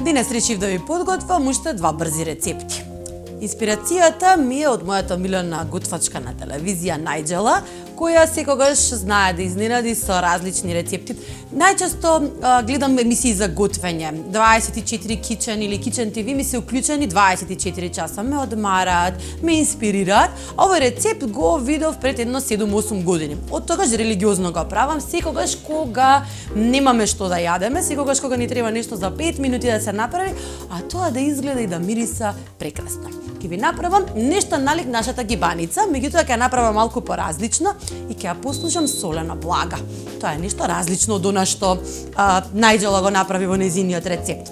Денес решив да ви подготвам уште два брзи рецепти. Инспирацијата ми е од мојата омилена готвачка на телевизија Најджела, која секогаш знае да изненади со различни рецепти. Најчесто гледам емисии за готвење. 24 Kitchen или Kitchen TV ми се уклучени 24 часа, ме одмараат, ме инспирираат. Овој рецепт го видов пред едно 7-8 години. Од тогаш религиозно го правам, секогаш кога немаме што да јадеме, секогаш кога ни треба нешто за 5 минути да се направи, а тоа да изгледа и да мириса прекрасно. Ќе ви направам нешто налик нашата гибаница, меѓутоа ќе ја направам малку поразлично и ќе ја послужам солена блага. Тоа е нешто различно од она што Најджела го направи во незиниот рецепт.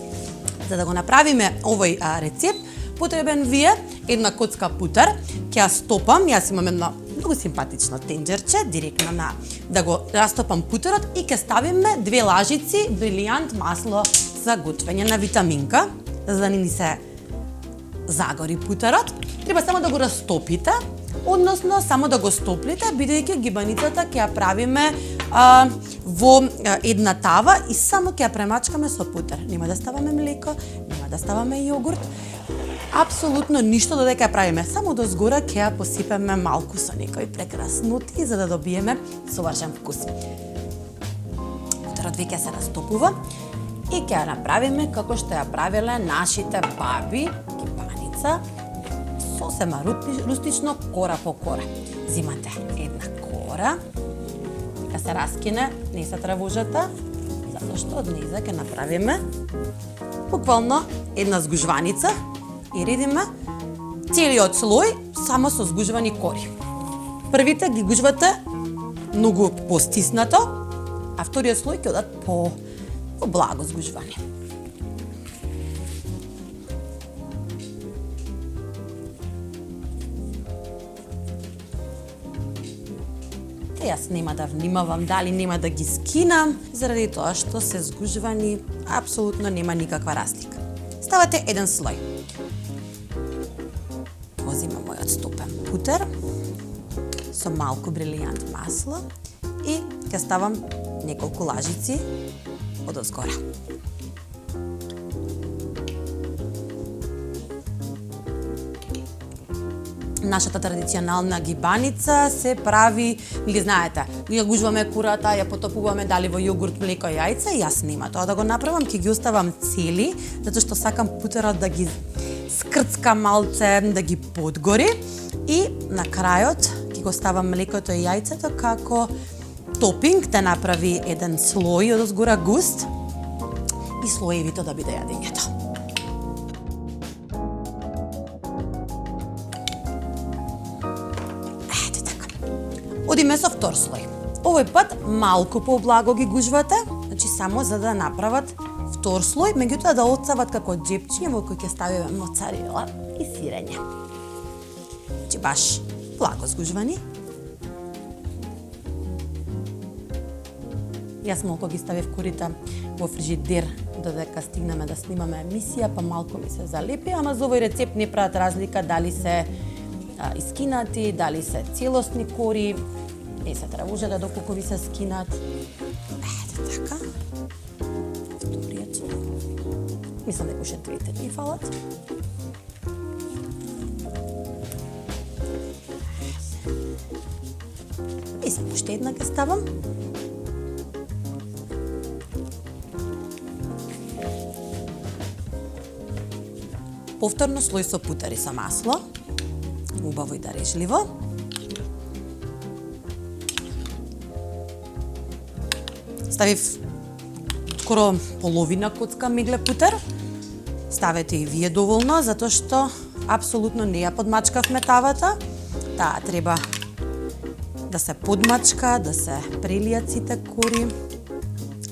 За да го направиме овој рецепт, потребен ви е една коцка путар, ќе ја стопам, јас имам едно многу симпатично тенџерче, директно на да го растопам путарот и ќе ставиме 2 лажици брилијант масло за готвење на витаминка, за да не ни се загори путарот. Треба само да го растопите, односно само да го стоплите, бидејќи гибаницата ќе ја правиме во една тава и само ќе ја премачкаме со путер. Нема да ставаме млеко, нема да ставаме јогурт, апсолутно ништо додека ја правиме. Само до згора ќе ја посипеме малку со некои прекрасноти за да добиеме совршен вкус. Путерот веќе се растопува и ќе ја направиме како што ја правеле нашите баби, гибаница, сосема рустично, кора по кора. Зимате една кора, нека се раскине, не се тревожете, затоа што од низа ќе направиме буквално една згужваница и редиме целиот слој само со згужвани кори. Првите ги гужвате многу постиснато, а вториот слој ќе одат по благо згужвани. Јас нема да внимавам дали нема да ги скинам, заради тоа што се згужвани, апсолутно нема никаква разлика. Ставате еден слој. Возиме мојот стопен путер со малку брилијант масло и ќе ставам неколку лажици одозгора. Нашата традиционална гибаница се прави, ги знаете, ја гужваме курата, ја потопуваме дали во јогурт, млеко, јајца, јас нема тоа да го направам, ќе ги оставам цели, затоа што сакам путерот да ги скрцка малце, да ги подгори и на крајот ќе го ставам млекото и јајцето како топинг да направи еден слој одозгора густ и слоевито да биде јадењето. Одиме со втор слој. Овој пат малку поблаго ги гужвате, значи само за да направат втор слој, меѓутоа да отсават како џепчиња во кој ќе ставиме моцарела и сирење. Значи баш благо згужвани. Јас малку ги ставив курите во фрижидер додека стигнеме да снимаме емисија, па малку ми се залепи, ама за овој рецепт не прават разлика дали се искинати, дали се целосни кори, не се тревожете доколку ви се скинат. Ете така. Вториот слој. Мислам дека уште двете ни фалат. И само уште една ќе ставам. Повторно слој со путер и со масло. Убаво и дарежливо. Ставив скоро половина коцка мегле путер. Ставете и вие доволно, затоа што апсолутно не ја подмачкавме тавата. Таа треба да се подмачка, да се прелијат сите кори.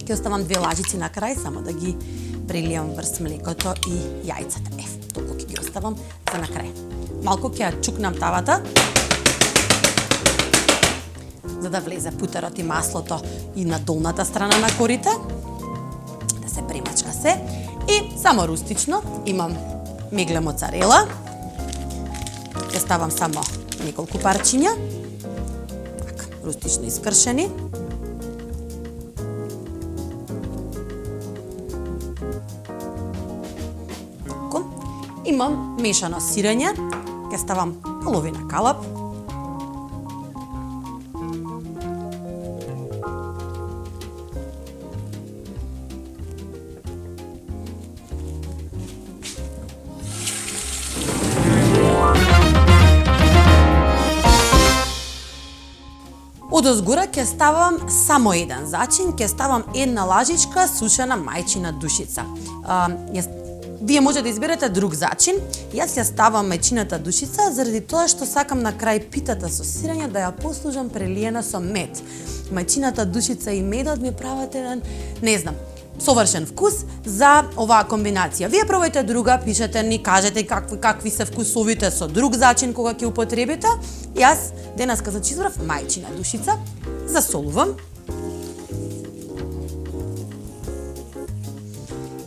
Ќе оставам 2 лажици на крај, само да ги прелијам врз млекото и јајцата. Толку ќе ги оставам за на крај. Малку ќе ја чукнам тавата, за да влезе путерот и маслото и на долната страна на корите, да се премачка се. И само рустично имам мегле моцарела, ќе ставам само неколку парчиња, така, рустично искршени. Имам мешано сирење, ќе ставам половина калап. Одозгора ќе ставам само еден зачин, ќе ставам една лажичка сушена мајчина душица. Вие може да изберете друг зачин. Јас ја ставам мајчината душица заради тоа што сакам на крај питата со сирење да ја послужам прелиена со мед. Мајчината душица и медот ми прават еден, не знам, совршен вкус за оваа комбинација. Вие пробајте друга, пишете ни, кажете какви се вкусовите со друг зачин кога ќе употребите. Јас денеска значи избрав мајчина душица, засолувам.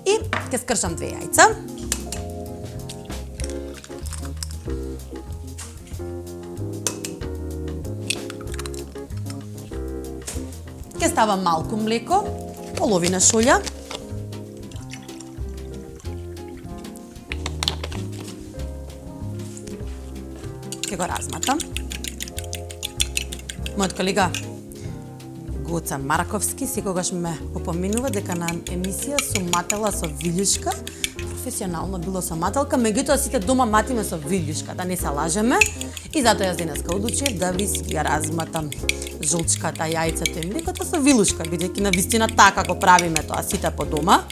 И ќе скршам 2 јајца. Ќе ставам малку млеко, половина шолја. Ќе го разматам. Мојот колега Гоца Марковски секогаш ме попоминува дека на емисија сум матела со вилјушка. Професионално било со мателка, меѓутоа сите дома матиме со вилјушка, да не се лажеме. И затоа јас денеска одлучив да ви ја разматам жолчката, јајцата и млекото со вилушка, бидејќи на вистина така го правиме тоа сите по дома.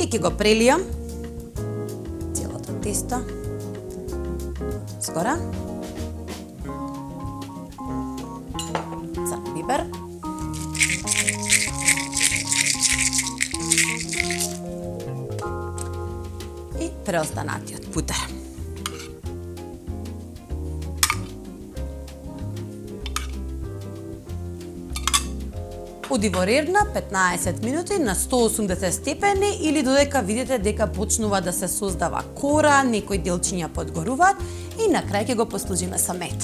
И ќе го прелијам целото тесто згора. Црн бибер. И преостанатиот путер. Оди во редна 15 минути на 180 степени или додека видите дека почнува да се создава кора, некои делчиња подгоруваат и на крај ќе го послужиме со мед.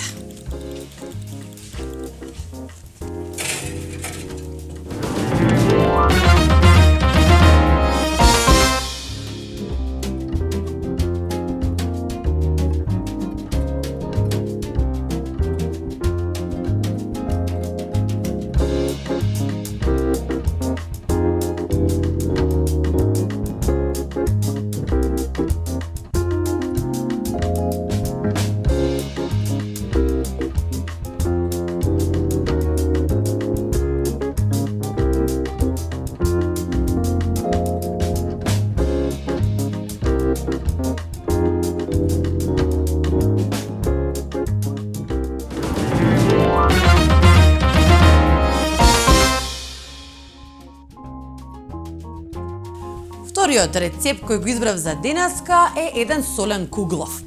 Вториот рецепт кој го избрав за денеска е еден солен куглов.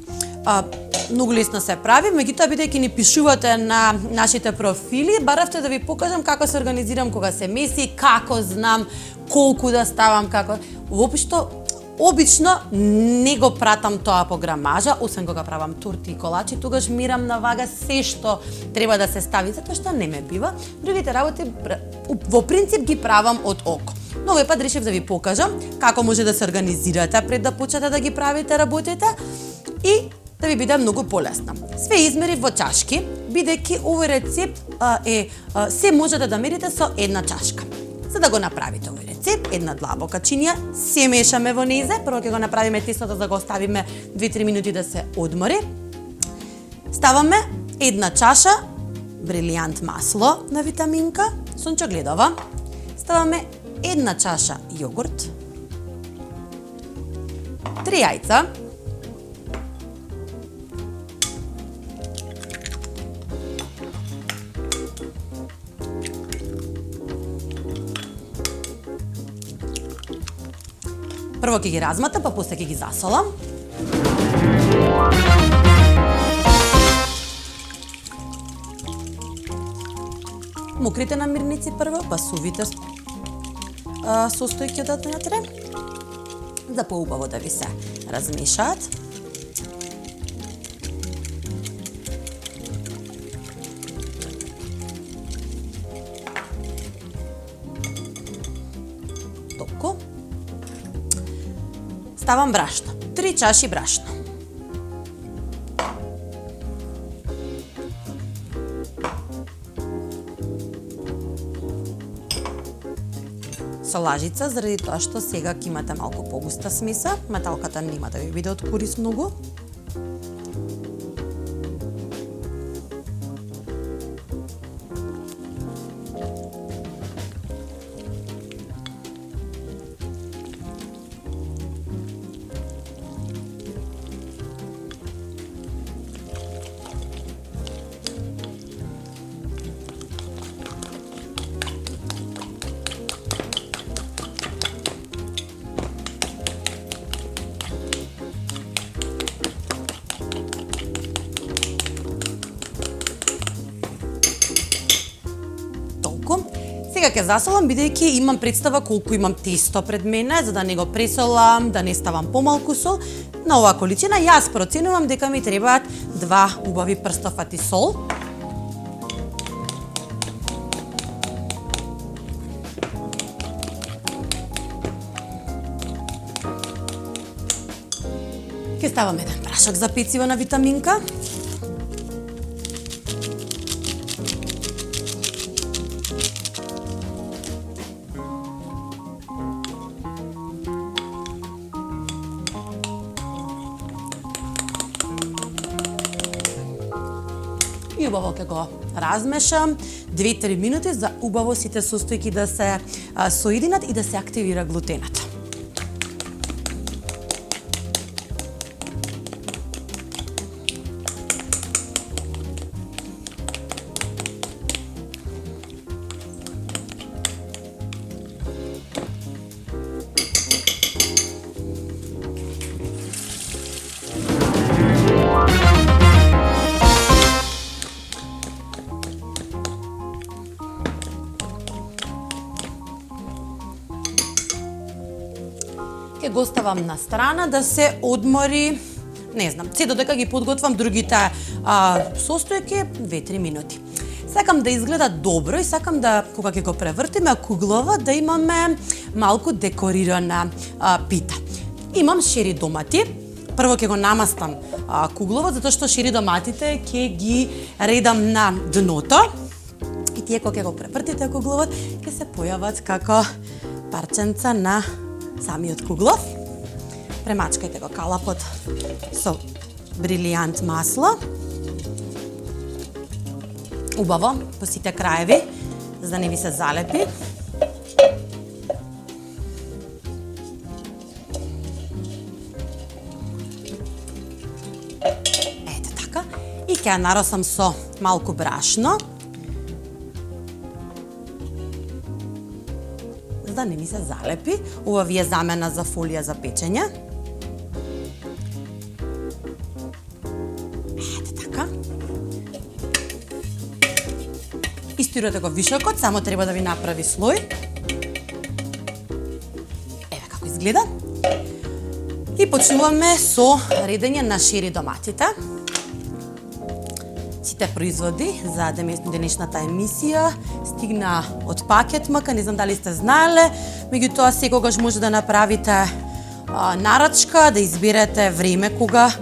Многу лесно се прави, меѓутоа бидејќи ни пишувате на нашите профили, баравте да ви покажам како се организирам кога се меси, како знам колку да ставам, како воопшто обично не го пратам тоа по грамажа, освен кога правам торти и колачи, тогаш мерам на вага се што треба да се стави, затоа што не ме бива. Другите работи во принцип ги правам од око. Но овој пат решив да ви покажам како може да се организирате пред да почнете да ги правите работите и да ви биде многу полесно. Све измери во чашки, бидејќи овој рецепт се можете да мерите со една чашка. За да го направите овој рецепт, една длабока чинија, се мешаме во незе, прво ќе го направиме тестото да го оставиме 2-3 минути да се одмори. Ставаме една чаша брилијант масло на витаминка, сончогледова. Ставаме една чаша јогурт, 3 јајца, прво ќе ги разматам, па после ќе ги засолам. Мокрите намирници прво, па сувите состојки од внатре, за поубаво да ви се размешаат. Толку. Ставам брашно. 3 чаши брашно. Со лажица, заради тоа што сега ќе имате малку погуста смеса, металката нема да ви биде од корис многу. Сега ќе засолам, бидејќи имам представа колку имам тесто пред мене, за да не го пресолам, да не ставам помалку сол. На оваа количина јас проценувам дека ми требаат 2 убави прстофати сол. Ќе ставам еден прашак за пeciво на витаминка. И убаво ќе го размешам 2-3 минути за убаво сите состојки да се соединат и да се активира глутенот. Ќе го ставам на страна да се одмори, не знам, се додека ги подготвам другите состојки, 2-3 минути. Сакам да изгледа добро и сакам да, кога ќе го превртиме куглова, да имаме малку декорирана пита. Имам шери домати. Прво ќе го намастам куглово, затоа што шери доматите ќе ги редам на дното. И тие кога ќе го превртите кугловот, ќе се појават како парченца на самиот куглов. Премачкајте го калапот со брилијант масло. Убаво, по сите краеви, за да не ви се залепи. Ете така. И ќе ја наросам со малку брашно. Да не ми се залепи. Ова ви е замена за фолија за печење. Ете така. Истирате го вишокот, само треба да ви направи слој. Еве како изгледа. И почнуваме со редење на шери доматите. Сите производи за денешната емисија стигна од Пакет МК, не знам дали сте знаеле, меѓутоа секогаш може да направите нарачка, да изберете време кога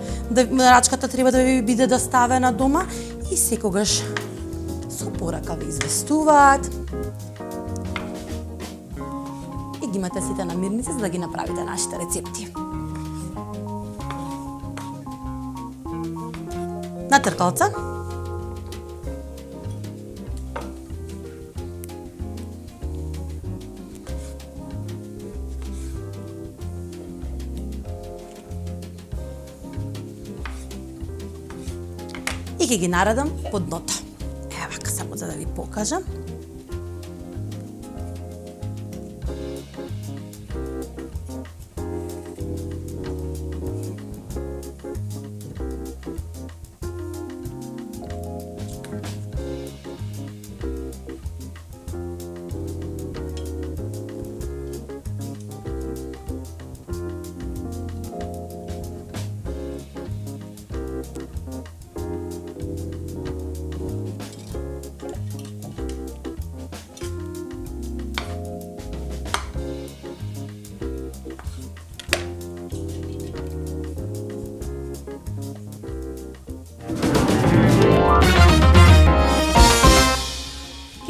нарачката треба да ви биде доставена дома и секогаш со порака ви известуваат и ги имате сите намирници за да ги направите нашите рецепти. На тркалца и ќе ги наредам по дното. Ева вака, само за да ви покажам.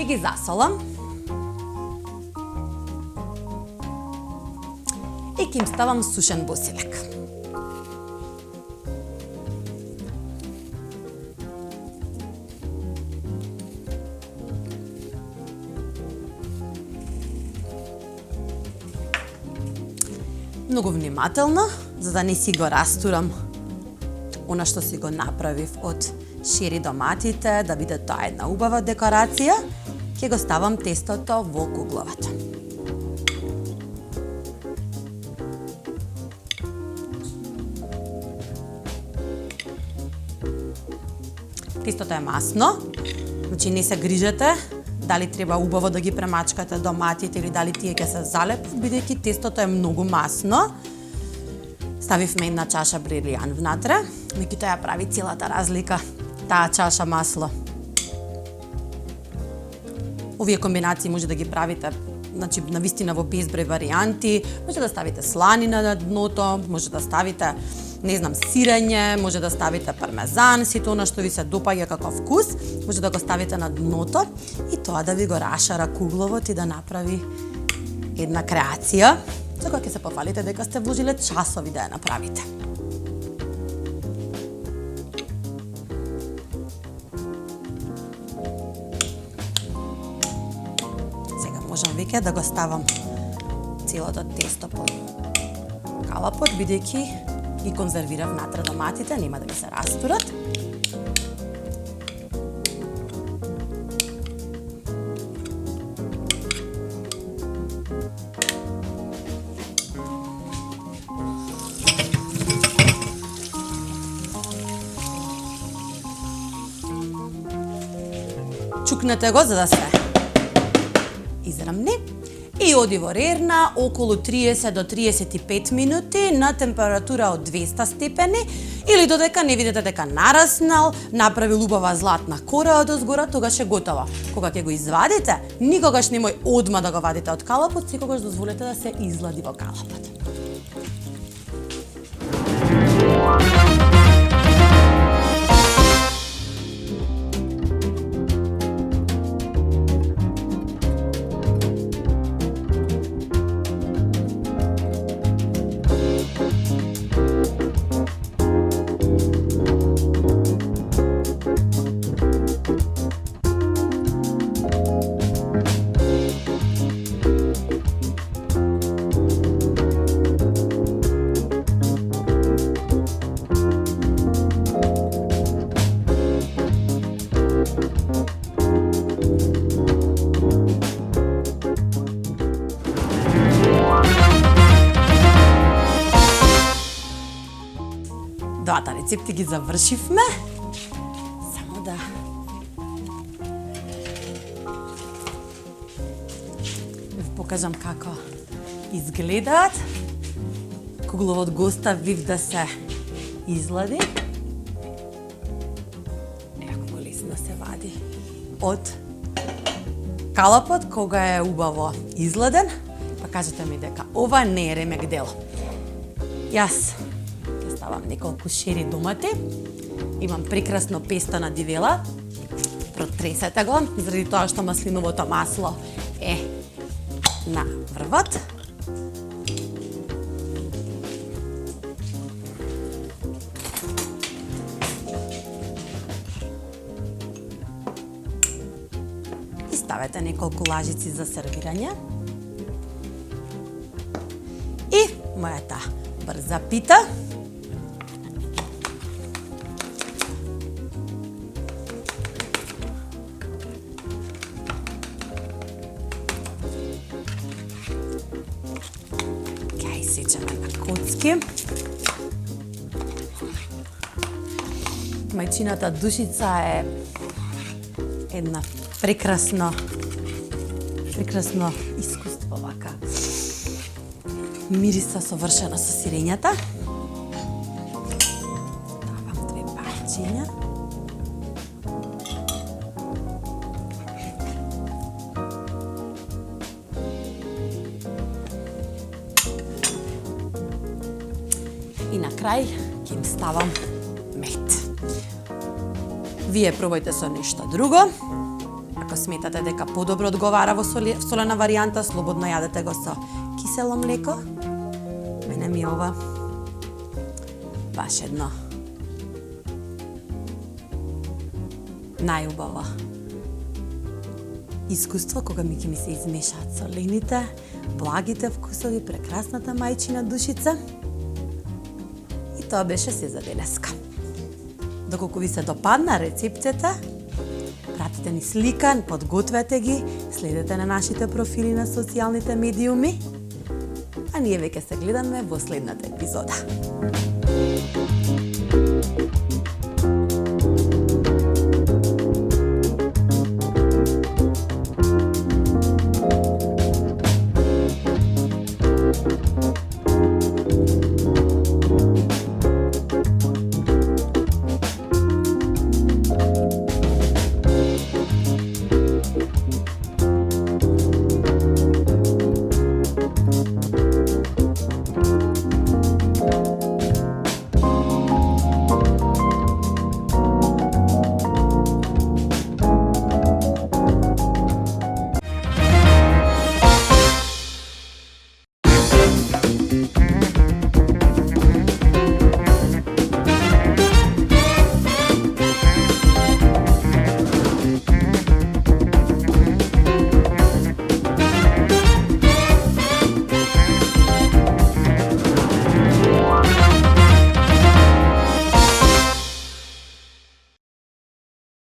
Ќе ги засолам. И ќе им ставам сушен босилек. Многу внимателно, за да не си го растурам она што си го направив од шери доматите, да биде тоа една убава декорација, ќе го ставам тестото во кугловата. Тестото е масно, значи не се грижете дали треба убаво да ги премачкате доматите или дали тие ќе се залепат, бидејќи тестото е многу масно. Ставивме една чаша брилијан внатре, меѓутоа ја прави целата разлика таа чаша масло. Овие комбинации може да ги правите, значи навистина во безброј варијанти. Може да ставите сланина на дното, може да ставите, не знам, сирење, може да ставите пармезан, сето она што ви се допаѓа како вкус, може да го ставите на дното и тоа да ви го рашара кугловот и да направи една креација, за која ќе се пофалите дека сте вложиле часови да ја направите. Сега можам веќе да го ставам целото тесто по калапот, бидејќи ги конзервирав внатре доматите, нема да ми се растурат. Чукнете го за да се израмни и оди во рерна околу 30 до 35 минути на температура од 200 степени или додека не видите дека нараснал, направил убава златна кора од озгора, тогаш е готово. Кога ќе го извадите, никогаш немој одма да го вадите од калапот, секогаш дозволете да се излади во калапот. Двата рецепти ги завршивме. Само да ви покажам како изгледаат. Кугловот го оставив да се излади. Како лесно се вади од калапот кога е убаво изладен. Па кажете ми дека ова не е ремек дело. Јас ставам неколку шери домати. Имам прекрасно песто на дивела. Протресете го, заради тоа што маслиновото масло е на врвот. И ставете неколку лажици за сервирање. И мојата брза пита. Сечеме на коцки. Мајчината душица е една прекрасно искуство вака. Мириса совршено со сирењата. Ставам 2 парчиња. И на крај ќе им ставам мед. Вие пробајте со нешто друго. Ако сметате дека подобро одговара во солена варијанта, слободно јадете го со кисело млеко. Мене ми ова баш едно најубаво искуство кога ми се измешаат солените, благите вкусови, прекрасната мајчина душица. И тоа беше се за денеска. Доколку ви се допадна рецептите, пратите ни слика, подгответе ги, следете на нашите профили на социјалните медиуми, а ние веќе се гледаме во следната епизода.